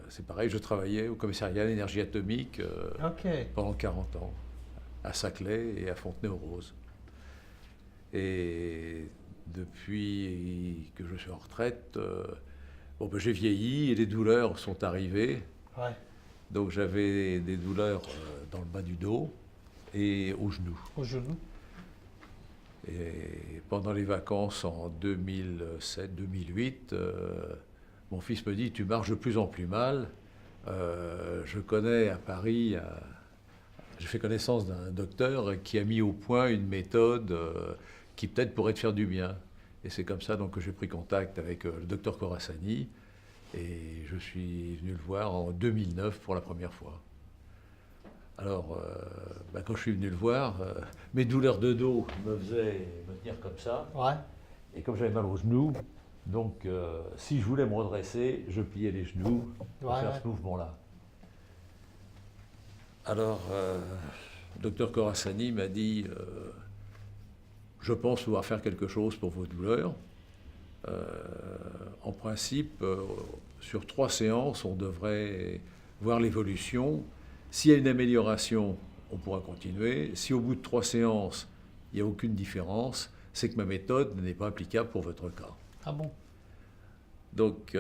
c'est pareil, je travaillais au commissariat à l'énergie atomique OK. pendant 40 ans, à Saclay et à Fontenay-aux-Roses. Et depuis que je suis en retraite, j'ai vieilli et les douleurs sont arrivées. Ouais. Donc j'avais des douleurs dans le bas du dos et aux genoux. Au genou. Et pendant les vacances en 2007-2008, mon fils me dit: tu marches de plus en plus mal. Je connais à Paris, j'ai fait connaissance d'un docteur qui a mis au point une méthode qui peut-être pourrait te faire du bien. Et c'est comme ça donc, que j'ai pris contact avec le docteur Corassani. Et je suis venu le voir en 2009 pour la première fois. Alors, quand je suis venu le voir, mes douleurs de dos me faisaient me tenir comme ça. Ouais. Et comme j'avais mal aux genoux, donc si je voulais me redresser, je pliais les genoux pour faire ce mouvement-là. Alors, le docteur Corassani m'a dit je pense pouvoir faire quelque chose pour vos douleurs. En principe, sur 3 séances, on devrait voir l'évolution. S'il y a une amélioration, on pourra continuer. Si au bout de 3 séances, il n'y a aucune différence, c'est que ma méthode n'est pas applicable pour votre cas. Ah bon? Donc,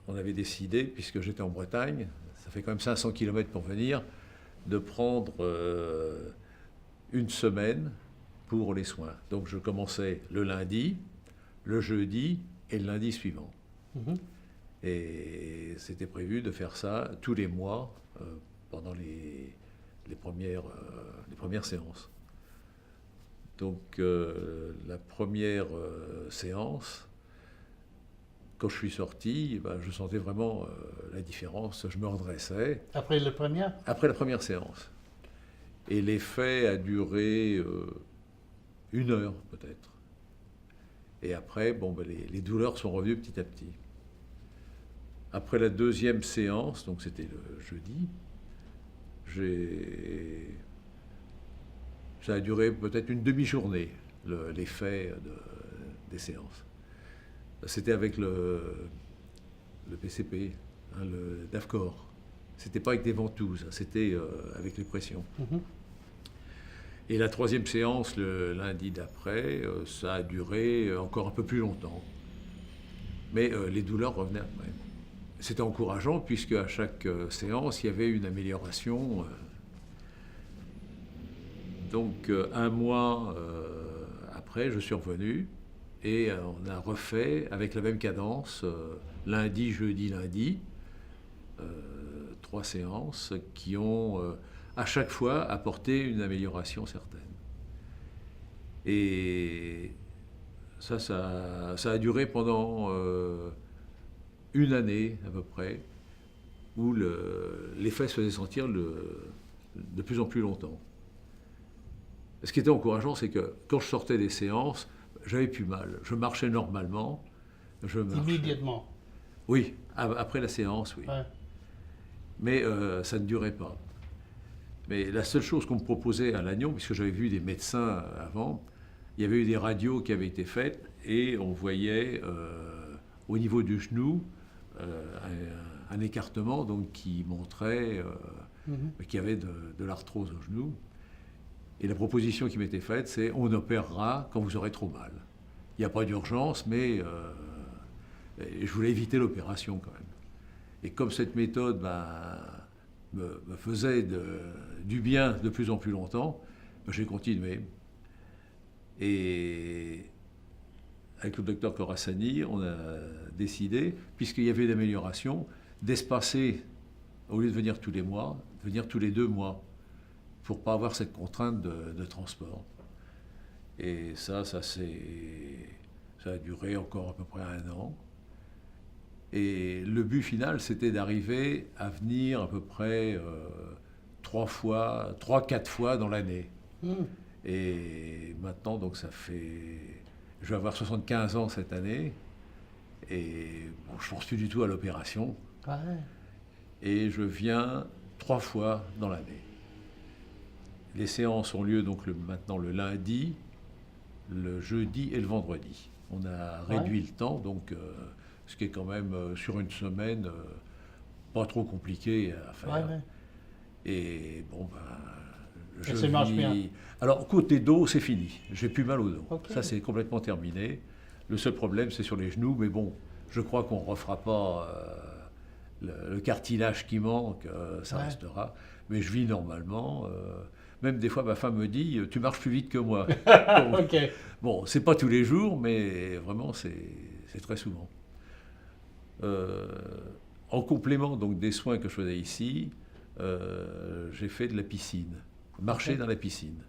on avait décidé, puisque j'étais en Bretagne, ça fait quand même 500 km pour venir, de prendre une semaine pour les soins. Donc je commençais le lundi, le jeudi et le lundi suivant. Mhm. Et c'était prévu de faire ça tous les mois pendant les premières séances. Donc la première séance, quand je suis sorti, je sentais vraiment la différence. Je me redressais. Après la première? Après la première séance. Et l'effet a duré 1 heure peut-être. Et après, les douleurs sont revenues petit à petit. Après la deuxième séance, donc c'était le jeudi, ça a duré peut-être une demi-journée, l'effet des séances. C'était avec le PCP, le DAFCOR. C'était pas avec des ventouses, c'était avec les pressions. Mhm. Et la troisième séance, le lundi d'après, ça a duré encore un peu plus longtemps. Mais les douleurs revenaient après. C'était encourageant puisque à chaque séance, il y avait une amélioration. Donc 1 mois après, je suis revenu et on a refait avec la même cadence, lundi, jeudi, lundi, 3 séances qui ont à chaque fois apporté une amélioration certaine. Et ça a duré pendant 1 année à peu près, où l'effet se faisait sentir de plus en plus longtemps. Ce qui était encourageant, c'est que quand je sortais des séances, j'avais plus mal. Je marchais normalement. Immédiatement? Oui, après la séance, oui. Ouais. Mais ça ne durait pas. Mais la seule chose qu'on me proposait à Lannion, puisque j'avais vu des médecins avant, il y avait eu des radios qui avaient été faites et on voyait au niveau du genou un écartement donc, qui montrait qu'il y avait de l'arthrose au genou. Et la proposition qui m'était faite, c'est on opérera quand vous aurez trop mal. Il n'y a pas d'urgence, mais je voulais éviter l'opération quand même. Et comme cette méthode me faisait du bien de plus en plus longtemps, j'ai continué. Et avec le docteur Corassani, on a décidé, puisqu'il y avait une amélioration, d'espacer, au lieu de venir tous les mois, de venir tous les 2 mois, pour ne pas avoir cette contrainte de transport. Et ça a duré encore à peu près 1 an. Et le but final, c'était d'arriver à venir à peu près 3-4 fois dans l'année. Et maintenant, donc je vais avoir 75 ans cette année, et je ne pense plus du tout à l'opération. Ouais. Et je viens 3 fois dans l'année. Les séances ont lieu donc maintenant le lundi, le jeudi et le vendredi. On a réduit le temps, donc ce qui est quand même sur une semaine pas trop compliqué à faire. Ouais. Et bon, ben, ça marche bien. Alors, côté dos, c'est fini. J'ai plus mal au dos. Okay. Ça, c'est complètement terminé. Le seul problème, c'est sur les genoux, mais bon, je crois qu'on ne refera pas le cartilage qui manque, ça restera. Mais je vis normalement. Même des fois, ma femme me dit « Tu marches plus vite que moi. » Okay. Bon, c'est pas tous les jours, mais vraiment, c'est très souvent. En complément donc des soins que je faisais ici, j'ai fait de la piscine, marcher dans la piscine.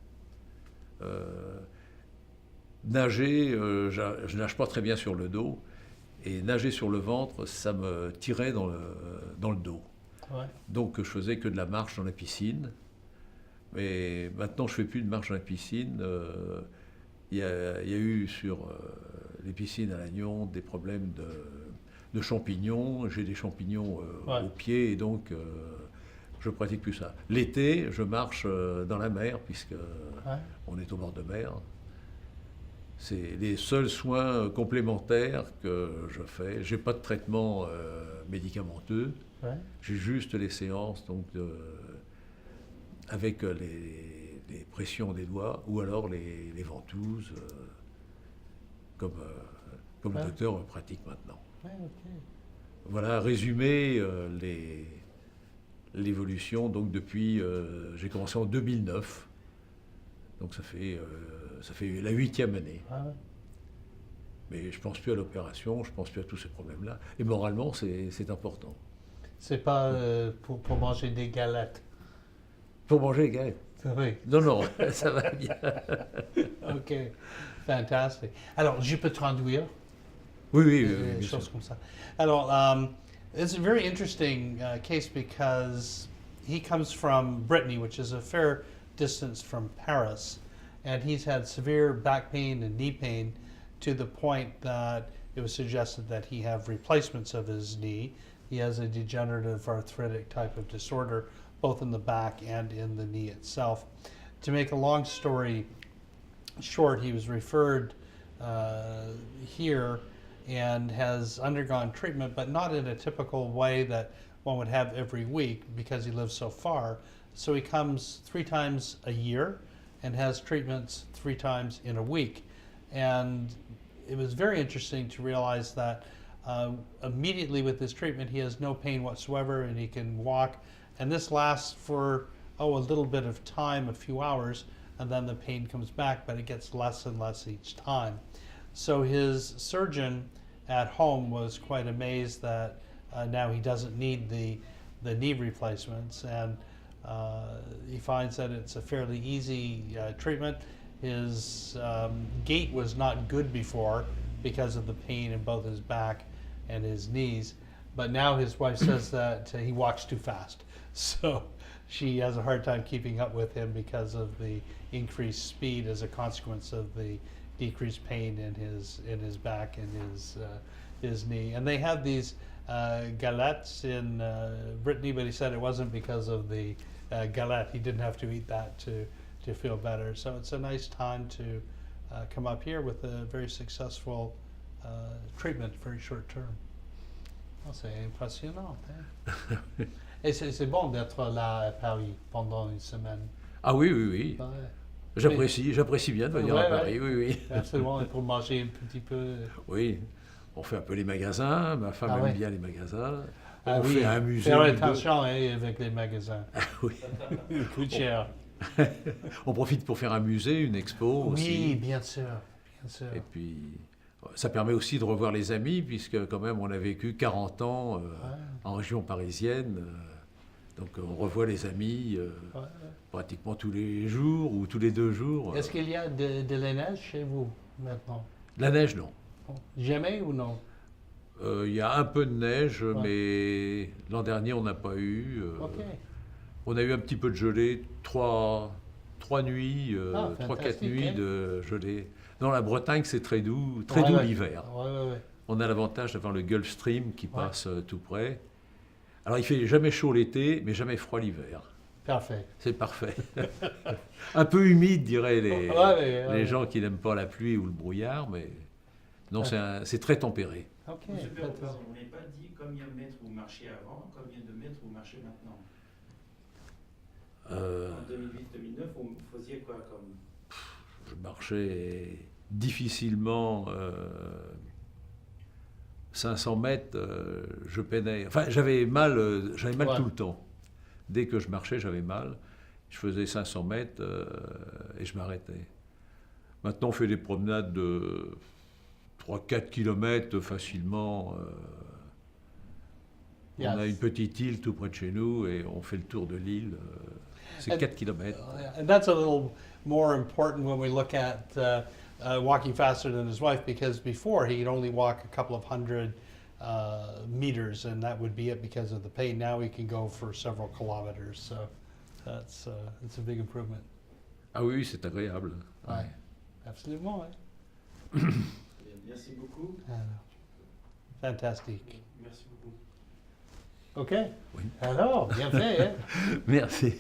Nager, je nage pas très bien sur le dos, et nager sur le ventre, ça me tirait dans le dos. Ouais. Donc je faisais que de la marche dans la piscine. Mais maintenant, je fais plus de marche dans la piscine. Il y a eu sur les piscines à Lannion des problèmes de champignons. J'ai des champignons aux pieds et donc je pratique plus ça. L'été, je marche dans la mer puisque on est au bord de mer. C'est les seuls soins complémentaires que je fais. J'ai pas de traitement médicamenteux. Ouais. J'ai juste les séances donc avec les pressions des doigts ou alors les ventouses comme le docteur pratique maintenant. Ouais, okay. Voilà, résumé l'évolution donc depuis j'ai commencé en 2009, donc ça fait la 8e année. Ah ouais. Mais je pense plus à l'opération, je pense plus à tous ces problèmes-là. Et moralement, c'est important. C'est pas pour manger des galettes. Pour manger les galettes. Oui. Non, ça va bien. OK. Fantastique. Alors, je peux traduire? Oui. Des choses comme ça. Alors, it's a very interesting case because he comes from Brittany, which is a fair distance from Paris, and he's had severe back pain and knee pain to the point that it was suggested that he have replacements of his knee. He has a degenerative arthritic type of disorder, both in the back and in the knee itself. To make a long story short, he was referred here and has undergone treatment, but not in a typical way that one would have every week because he lives so far. So he comes 3 times a year and has treatments 3 times in a week. And it was very interesting to realize that immediately with this treatment, he has no pain whatsoever and he can walk. And this lasts for, a little bit of time, a few hours, and then the pain comes back, but it gets less and less each time. So his surgeon at home was quite amazed that now he doesn't need the knee replacements, and he finds that it's a fairly easy treatment. His gait was not good before because of the pain in both his back and his knees, but now his wife says that he walks too fast. So she has a hard time keeping up with him because of the increased speed as a consequence of the decreased pain in his back and his knee. And they have these galettes in Brittany, but he said it wasn't because of the galette. He didn't have to eat that to feel better. So it's a nice time to come up here with a very successful treatment, very short term. Oh, c'est impressionnant. Hein? Et c'est bon d'être là à Paris pendant une semaine. Ah oui. Ouais. J'apprécie bien de venir à Paris, oui. Absolument, et pour manger un petit peu. Oui, on fait un peu les magasins, ma femme aime bien les magasins. On fait un musée. Faire attention avec les magasins. Oui. Il coûte cher. On profite pour faire un musée, une expo aussi. Oui, bien sûr. Et puis, ça permet aussi de revoir les amis, puisque quand même on a vécu 40 ans en région parisienne. Donc on revoit les amis pratiquement tous les jours ou tous les 2 jours. Est-ce qu'il y a de la neige chez vous maintenant? La neige, non. Jamais ou non? Il y a un peu de neige, mais l'an dernier on n'a pas eu. On a eu un petit peu de gelée, 3 nuits, 3-4 nuits de gelée. Dans la Bretagne, c'est très doux l'hiver. On a l'avantage d'avoir le Gulf Stream qui passe tout près. Alors il fait jamais chaud l'été, mais jamais froid l'hiver. Parfait. C'est parfait. Un peu humide, diraient les gens qui n'aiment pas la pluie ou le brouillard, mais Non, c'est très tempéré. Ok. Monsieur le fantastic. Président, on n'est pas dit combien de mètres vous marchiez avant, combien de mètres vous marchez maintenant. En 2008-2009, vous faisiez quoi comme... Je marchais difficilement 500 mètres, je peinais. Enfin, j'avais mal Ouais. tout le temps. Dès que je marchais, j'avais mal. Je faisais 500 mètres et je m'arrêtais. Maintenant, on fait des promenades de 3-4 km facilement. On a Yes. une petite île tout près de chez nous et on fait le tour de l'île. C'est And- 4 km. And that's a little more important when we look at walking faster than his wife, because before he could only walk a couple of hundred meters, and that would be it because of the pain. Now he can go for several kilometers, so that's it's a big improvement. Ah oui, c'est agréable. Ouais. Absolument. Ouais. Bien, merci beaucoup. Fantastique. Merci beaucoup. OK. Oui. Alors, bien fait. Hein? Merci.